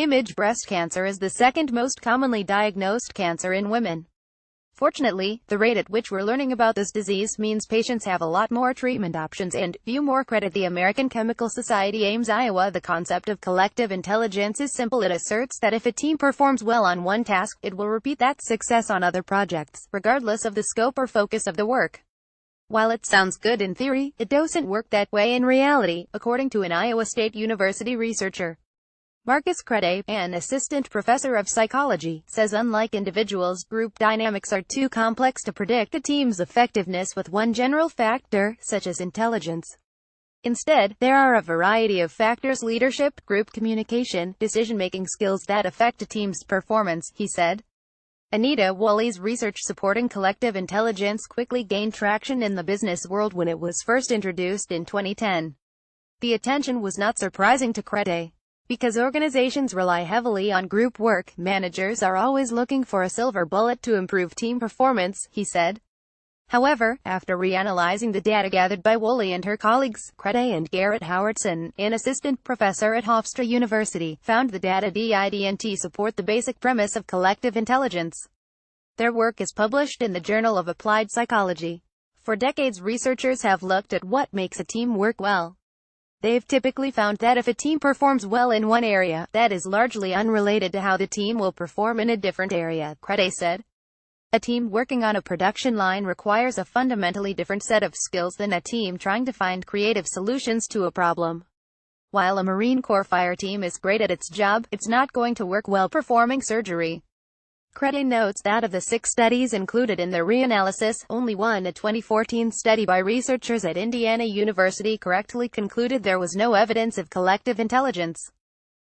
Image breast cancer is the second most commonly diagnosed cancer in women. Fortunately, the rate at which we're learning about this disease means patients have a lot more treatment options and few more credit. The American Chemical Society Ames, Iowa. The concept of collective intelligence is simple. It asserts that if a team performs well on one task, it will repeat that success on other projects, regardless of the scope or focus of the work. While it sounds good in theory, it doesn't work that way in reality, according to an Iowa State University researcher. Marcus Crede, an assistant professor of psychology, says unlike individuals, group dynamics are too complex to predict a team's effectiveness with one general factor, such as intelligence. Instead, there are a variety of factors: leadership, group communication, decision-making skills that affect a team's performance, he said. Anita Woolley's research supporting collective intelligence quickly gained traction in the business world when it was first introduced in 2010. The attention was not surprising to Crede. Because organizations rely heavily on group work, managers are always looking for a silver bullet to improve team performance, he said. However, after reanalyzing the data gathered by Woolley and her colleagues, Crede and Garrett Howardson, an assistant professor at Hofstra University, found the data didn't support the basic premise of collective intelligence. Their work is published in the Journal of Applied Psychology. For decades, researchers have looked at what makes a team work well. They've typically found that if a team performs well in one area, that is largely unrelated to how the team will perform in a different area, Crede said. A team working on a production line requires a fundamentally different set of skills than a team trying to find creative solutions to a problem. While a Marine Corps fire team is great at its job, it's not going to work well performing surgery. Crede notes that of the 6 studies included in their reanalysis, only one, a 2014 study by researchers at Indiana University, correctly concluded there was no evidence of collective intelligence.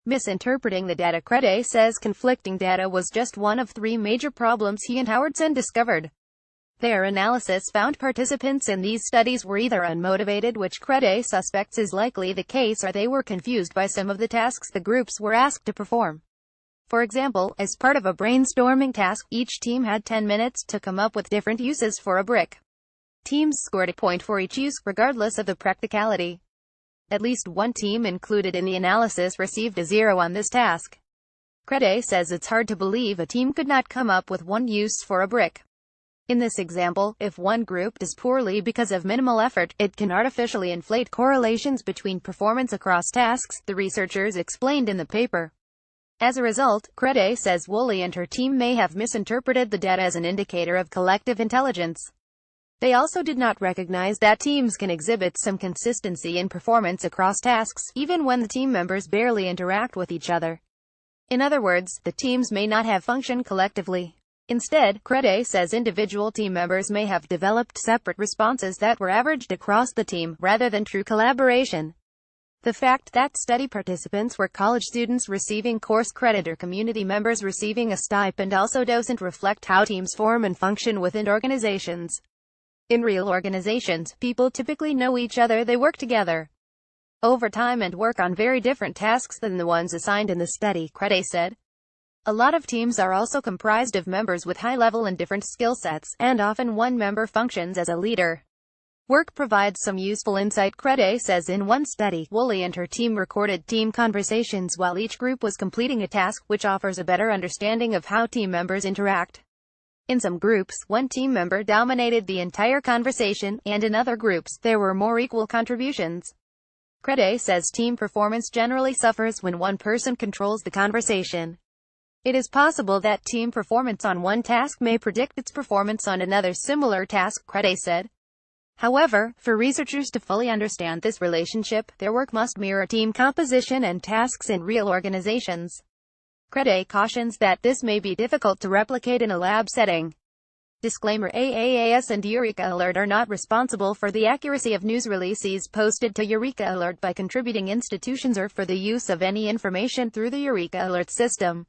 Misinterpreting the data, Crede says conflicting data was just one of 3 major problems he and Howardson discovered. Their analysis found participants in these studies were either unmotivated, which Crede suspects is likely the case, or they were confused by some of the tasks the groups were asked to perform. For example, as part of a brainstorming task, each team had 10 minutes to come up with different uses for a brick. Teams scored a point for each use, regardless of the practicality. At least one team included in the analysis received a 0 on this task. Crede says it's hard to believe a team could not come up with one use for a brick. In this example, if one group does poorly because of minimal effort, it can artificially inflate correlations between performance across tasks, the researchers explained in the paper. As a result, Crede says Woolley and her team may have misinterpreted the data as an indicator of collective intelligence. They also did not recognize that teams can exhibit some consistency in performance across tasks, even when the team members barely interact with each other. In other words, the teams may not have functioned collectively. Instead, Crede says individual team members may have developed separate responses that were averaged across the team, rather than true collaboration. The fact that study participants were college students receiving course credit or community members receiving a stipend also doesn't reflect how teams form and function within organizations. In real organizations, people typically know each other, they work together over time and work on very different tasks than the ones assigned in the study, Crede said. A lot of teams are also comprised of members with high level and different skill sets, and often one member functions as a leader. Work provides some useful insight, Crede says. In one study, Woolley and her team recorded team conversations while each group was completing a task, which offers a better understanding of how team members interact. In some groups, one team member dominated the entire conversation, and in other groups, there were more equal contributions. Crede says team performance generally suffers when one person controls the conversation. It is possible that team performance on one task may predict its performance on another similar task, Crede said. However, for researchers to fully understand this relationship, their work must mirror team composition and tasks in real organizations. Crede cautions that this may be difficult to replicate in a lab setting. Disclaimer: AAAS and Eureka Alert are not responsible for the accuracy of news releases posted to Eureka Alert by contributing institutions or for the use of any information through the Eureka Alert system.